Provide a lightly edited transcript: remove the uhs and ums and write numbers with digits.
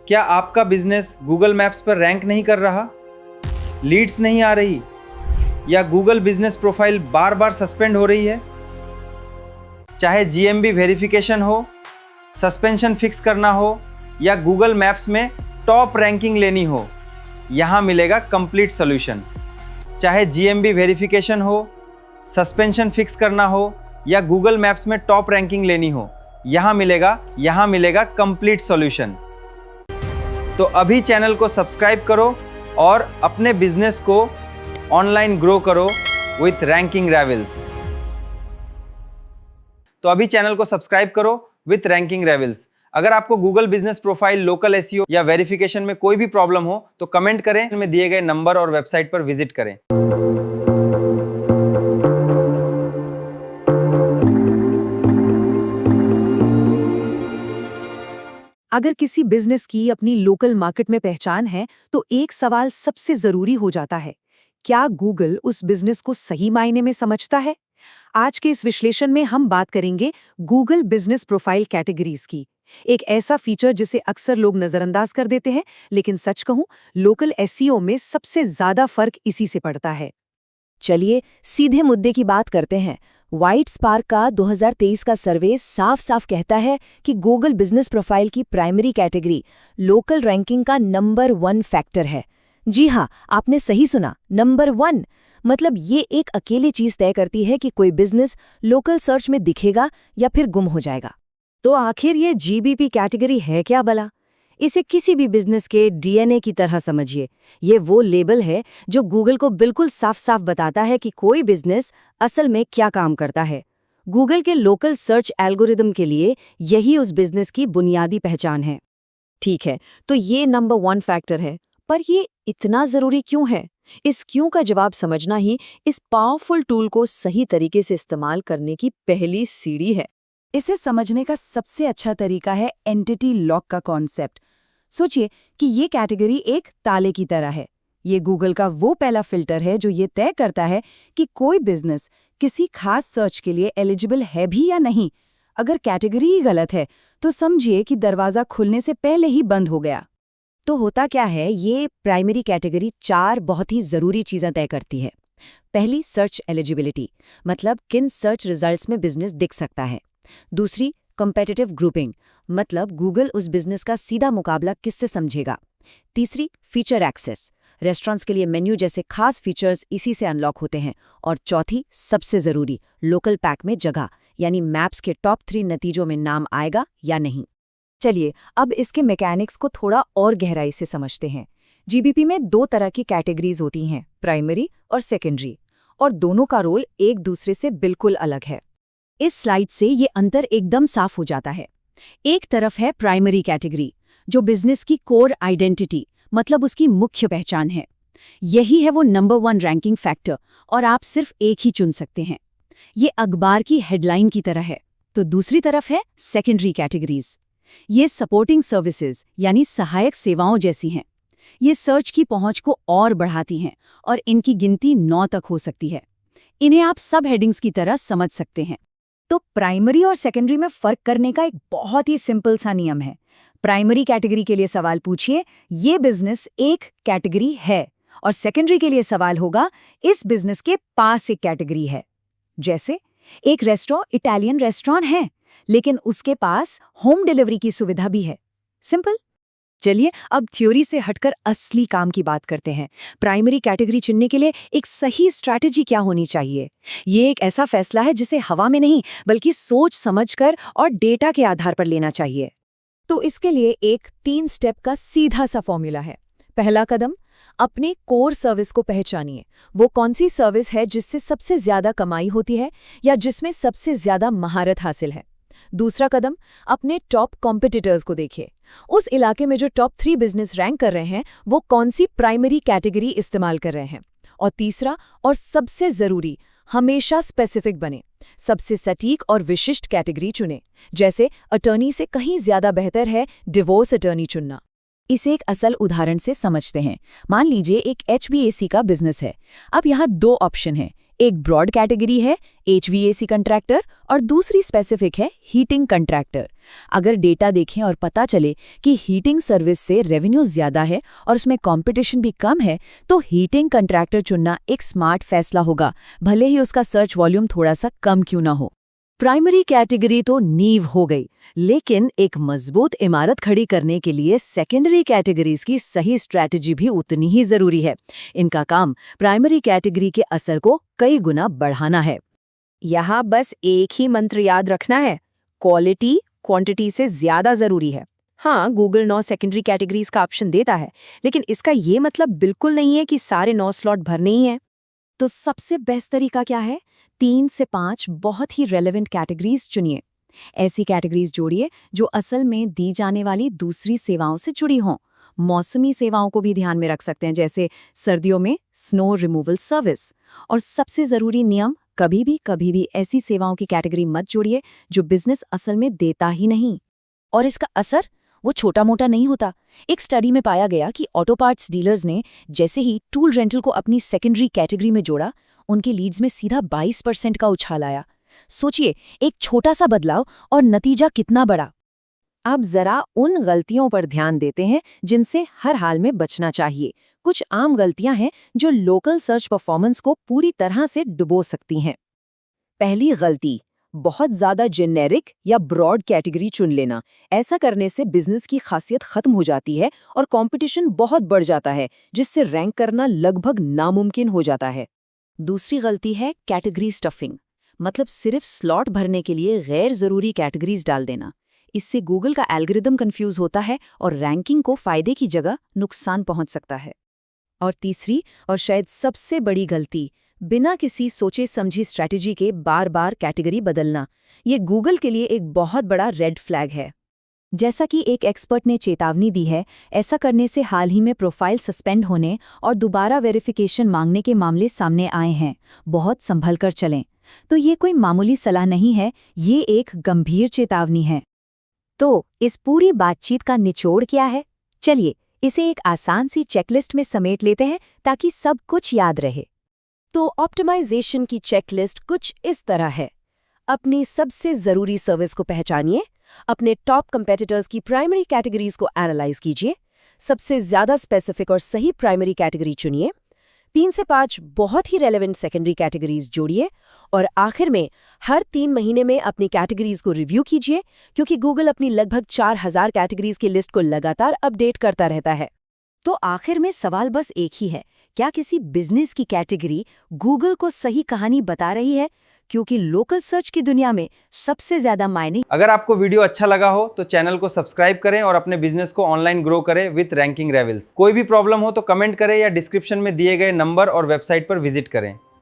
क्या आपका business Google maps पर रैंक नहीं कर रहा, लीड्स नहीं आ रही, या गूगल बिजनेस प्रोफाइल बार बार सस्पेंड हो रही है? चाहे जीएमबी वेरिफिकेशन हो, सस्पेंशन फिक्स करना हो या गूगल मैप्स में टॉप रैंकिंग लेनी हो, यहाँ मिलेगा कंप्लीट सॉल्यूशन। चाहे जीएमबी वेरिफिकेशन हो, सस्पेंशन फिक्स करना हो या गूगल मैप्स में टॉप रैंकिंग लेनी हो, यहाँ मिलेगा कंप्लीट सॉल्यूशन। तो अभी चैनल को सब्सक्राइब करो और अपने बिजनेस को ऑनलाइन ग्रो करो विथ रैंकिंग रेवल्स। तो अभी चैनल को सब्सक्राइब करो विथ रैंकिंग रेवल्स। अगर आपको Google business profile, local SEO या वेरिफिकेशन में कोई भी प्रॉब्लम हो तो कमेंट करें, में दिए गए नंबर और वेबसाइट पर विजिट करें। अगर किसी बिजनेस की अपनी लोकल मार्केट में पहचान है तो एक सवाल सबसे जरूरी हो जाता है, क्या गूगल उस बिजनेस को सही मायने में समझता है? आज के इस विश्लेषण में हम बात करेंगे गूगल बिजनेस प्रोफाइल कैटेगरीज की, एक ऐसा फीचर जिसे अक्सर लोग नजरअंदाज कर देते हैं, लेकिन सच कहूं लोकल एसईओ में सबसे ज्यादा फर्क इसी से पड़ता है। चलिए सीधे मुद्दे की बात करते हैं। व्हाइट स्पार्क का 2023 का सर्वे साफ साफ कहता है कि गूगल बिजनेस प्रोफाइल की प्राइमरी कैटेगरी लोकल रैंकिंग का नंबर 1 फैक्टर है। जी हाँ, आपने सही सुना, नंबर 1। मतलब ये एक अकेली चीज तय करती है कि कोई बिजनेस लोकल सर्च में दिखेगा या फिर गुम हो जाएगा। तो आखिर ये जीबीपी कैटेगरी है क्या भला? इसे किसी भी बिजनेस के डीएनए की तरह समझिए। ये वो लेबल है जो गूगल को बिल्कुल साफ साफ बताता है कि कोई बिजनेस असल में क्या काम करता है। गूगल के लोकल सर्च एल्गोरिदम के लिए यही उस बिजनेस की बुनियादी पहचान है। ठीक है, तो ये नंबर 1 फैक्टर है, पर ये इतना जरूरी क्यों है? इस क्यों का जवाब समझना ही इस पावरफुल टूल को सही तरीके से इस्तेमाल करने की पहली सीढ़ी है। इसे समझने का सबसे अच्छा तरीका है एंटिटी लॉक का कॉन्सेप्ट। सोचिए कि ये कैटेगरी एक ताले की तरह है। ये गूगल का वो पहला फिल्टर है जो ये तय करता है कि कोई बिजनेस किसी खास सर्च के लिए एलिजिबल है भी या नहीं। अगर कैटेगरी ही गलत है तो समझिए कि दरवाजा खुलने से पहले ही बंद हो गया। तो होता क्या है, ये प्राइमरी कैटेगरी 4 बहुत ही जरूरी चीजें तय करती है। पहली, सर्च एलिजिबिलिटी, मतलब किन सर्च रिजल्ट्स में बिजनेस दिख सकता है। दूसरी, कंपेटिटिव ग्रुपिंग, मतलब गूगल उस बिजनेस का सीधा मुकाबला किससे समझेगा। तीसरी, फीचर एक्सेस, रेस्टोरेंट्स के लिए मेन्यू जैसे खास फीचर्स इसी से अनलॉक होते हैं। और चौथी, सबसे जरूरी, लोकल पैक में जगह, यानी मैप्स के टॉप 3 नतीजों में नाम आएगा या नहीं। चलिए अब इसके मैकेनिक्स को थोड़ा और गहराई से समझते हैं। जीबीपी में 2 तरह की कैटेगरीज होती हैं, प्राइमरी और सेकेंडरी, और दोनों का रोल एक दूसरे से बिल्कुल अलग है। इस स्लाइड से ये अंतर एकदम साफ हो जाता है। एक तरफ है प्राइमरी कैटेगरी, जो बिजनेस की कोर आइडेंटिटी, मतलब उसकी मुख्य पहचान है। यही है वो नंबर 1 रैंकिंग फैक्टर, और आप सिर्फ एक ही चुन सकते हैं। ये अखबार की हेडलाइन की तरह है। तो दूसरी तरफ है सेकेंडरी कैटेगरीज। ये सपोर्टिंग सर्विसेज यानी सहायक सेवाओं जैसी हैं। ये सर्च की पहुंच को और बढ़ाती हैं और इनकी गिनती 9 तक हो सकती है। इन्हें आप सब हेडिंग्स की तरह समझ सकते हैं। तो प्राइमरी और सेकेंडरी में फर्क करने का एक बहुत ही सिंपल सा नियम है। प्राइमरी कैटेगरी के लिए सवाल पूछिए, ये बिजनेस एक कैटेगरी है, और सेकेंडरी के लिए सवाल होगा, इस बिजनेस के पास एक कैटेगरी है। जैसे एक रेस्टोरेंट इटालियन रेस्टोरेंट है, लेकिन उसके पास होम डिलीवरी की सुविधा भी है। सिंपल। चलिए अब थ्योरी से हटकर असली काम की बात करते हैं। प्राइमरी कैटेगरी चुनने के लिए एक सही स्ट्रैटेजी क्या होनी चाहिए? ये एक ऐसा फैसला है जिसे हवा में नहीं बल्कि सोच समझकर और डेटा के आधार पर लेना चाहिए। तो इसके लिए एक 3 स्टेप का सीधा सा फॉर्मूला है। पहला कदम, अपने कोर सर्विस को पहचानिए। वो कौन सी सर्विस है जिससे सबसे ज्यादा कमाई होती है या जिसमें सबसे ज्यादा महारत हासिल है। दूसरा कदम, अपने टॉप कॉम्पिटिटर्स को देखिए। उस इलाके में जो टॉप 3 बिजनेस रैंक कर रहे हैं वो कौन सी प्राइमरी कैटेगरी इस्तेमाल कर रहे हैं। और तीसरा और सबसे जरूरी, हमेशा स्पेसिफिक बने। सबसे सटीक और विशिष्ट कैटेगरी चुने। जैसे अटर्नी से कहीं ज्यादा बेहतर है डिवोर्स अटर्नी चुनना। इसे एक असल उदाहरण से समझते हैं। मान लीजिए एक HVAC का बिजनेस है। अब यहाँ 2 ऑप्शन हैं। एक ब्रॉड कैटेगरी है HVAC कंट्रैक्टर और दूसरी स्पेसिफिक है हीटिंग कंट्रैक्टर। अगर डेटा देखें और पता चले कि हीटिंग सर्विस से रेवेन्यू ज्यादा है और उसमें कंपटीशन भी कम है, तो हीटिंग कंट्रैक्टर चुनना एक स्मार्ट फैसला होगा, भले ही उसका सर्च वॉल्यूम थोड़ा सा कम क्यों ना हो। प्राइमरी कैटेगरी तो नींव हो गई, लेकिन एक मजबूत इमारत खड़ी करने के लिए सेकेंडरी कैटेगरीज की सही स्ट्रैटेजी भी उतनी ही जरूरी है। इनका काम प्राइमरी कैटेगरी के असर को कई गुना बढ़ाना है। यहाँ बस एक ही मंत्र याद रखना है, क्वालिटी क्वांटिटी से ज्यादा जरूरी है। हाँ, गूगल 9 सेकेंडरी कैटेगरीज का ऑप्शन देता है, लेकिन इसका ये मतलब बिल्कुल नहीं है कि सारे 9 स्लॉट भरने ही हैं। तो सबसे बेस्ट तरीका क्या है? 3 से 5 बहुत ही रेलेवेंट कैटेगरीज चुनिए। ऐसी कैटेगरीज जोड़िए जो असल में दी जाने वाली दूसरी सेवाओं से जुड़ी हों। मौसमी सेवाओं को भी ध्यान में रख सकते हैं, जैसे सर्दियों में स्नो रिमूवल सर्विस। और सबसे जरूरी नियम, कभी भी ऐसी सेवाओं की कैटेगरी मत जोड़िए जो बिजनेस असल में देता ही नहीं। और इसका असर वो छोटा मोटा नहीं होता। एक स्टडी में पाया गया कि ऑटो पार्ट्स डीलर्स ने जैसे ही टूल रेंटल को अपनी सेकेंडरी कैटेगरी में जोड़ा, उनके लीड्स में सीधा 22% का उछाल आया। सोचिए, एक छोटा सा बदलाव और नतीजा कितना बड़ा। अब जरा उन गलतियों पर ध्यान देते हैं जिनसे हर हाल में बचना चाहिए। कुछ आम गलतियां हैं जो लोकल सर्च परफॉर्मेंस को पूरी तरह से डुबो सकती हैं। पहली गलती, बहुत ज्यादा जेनेरिक या ब्रॉड कैटेगरी चुन लेना। ऐसा करने से बिजनेस की खासियत खत्म हो जाती है और कंपटीशन बहुत बढ़ जाता है, जिससे रैंक करना लगभग नामुमकिन हो जाता है। दूसरी गलती है कैटेगरी स्टफिंग, मतलब सिर्फ स्लॉट भरने के लिए गैर जरूरी कैटेगरीज डाल देना। इससे गूगल का एल्गोरिदम कंफ्यूज होता है और रैंकिंग को फायदे की जगह नुकसान पहुंच सकता है। और तीसरी और शायद सबसे बड़ी गलती, बिना किसी सोचे समझी स्ट्रैटेजी के बार बार कैटेगरी बदलना। ये गूगल के लिए एक बहुत बड़ा रेड फ्लैग है। जैसा कि एक एक्सपर्ट ने चेतावनी दी है, ऐसा करने से हाल ही में प्रोफाइल सस्पेंड होने और दोबारा वेरिफिकेशन मांगने के मामले सामने आए हैं। बहुत संभल कर चलें। तो ये कोई मामूली सलाह नहीं है, ये एक गंभीर चेतावनी है। तो इस पूरी बातचीत का निचोड़ क्या है? चलिए इसे एक आसान सी चेकलिस्ट में समेट लेते हैं ताकि सब कुछ याद रहे। तो ऑप्टिमाइजेशन की चेकलिस्ट कुछ इस तरह है। अपनी सबसे ज़रूरी सर्विस को पहचानिए, अपने टॉप कंपेटिटर्स की प्राइमरी कैटेगरीज को एनालाइज कीजिए, सबसे ज़्यादा स्पेसिफिक और सही प्राइमरी कैटेगरी चुनिए, 3 से 5 बहुत ही रेलेवेंट सेकेंडरी कैटेगरीज जोड़िए और आखिर में हर 3 महीने में अपनी कैटेगरीज को रिव्यू कीजिए, क्योंकि गूगल अपनी लगभग 4000 कैटेगरीज की लिस्ट को लगातार अपडेट करता रहता है। तो आखिर में सवाल बस एक ही है, क्या किसी बिजनेस की कैटेगरी गूगल को सही कहानी बता रही है? क्योंकि लोकल सर्च की दुनिया में सबसे ज्यादा मायने। अगर आपको वीडियो अच्छा लगा हो तो चैनल को सब्सक्राइब करें और अपने बिजनेस को ऑनलाइन ग्रो करें विथ रैंकिंग रेवल्स। कोई भी प्रॉब्लम हो तो कमेंट करें या डिस्क्रिप्शन में दिए गए नंबर और वेबसाइट पर विजिट करें।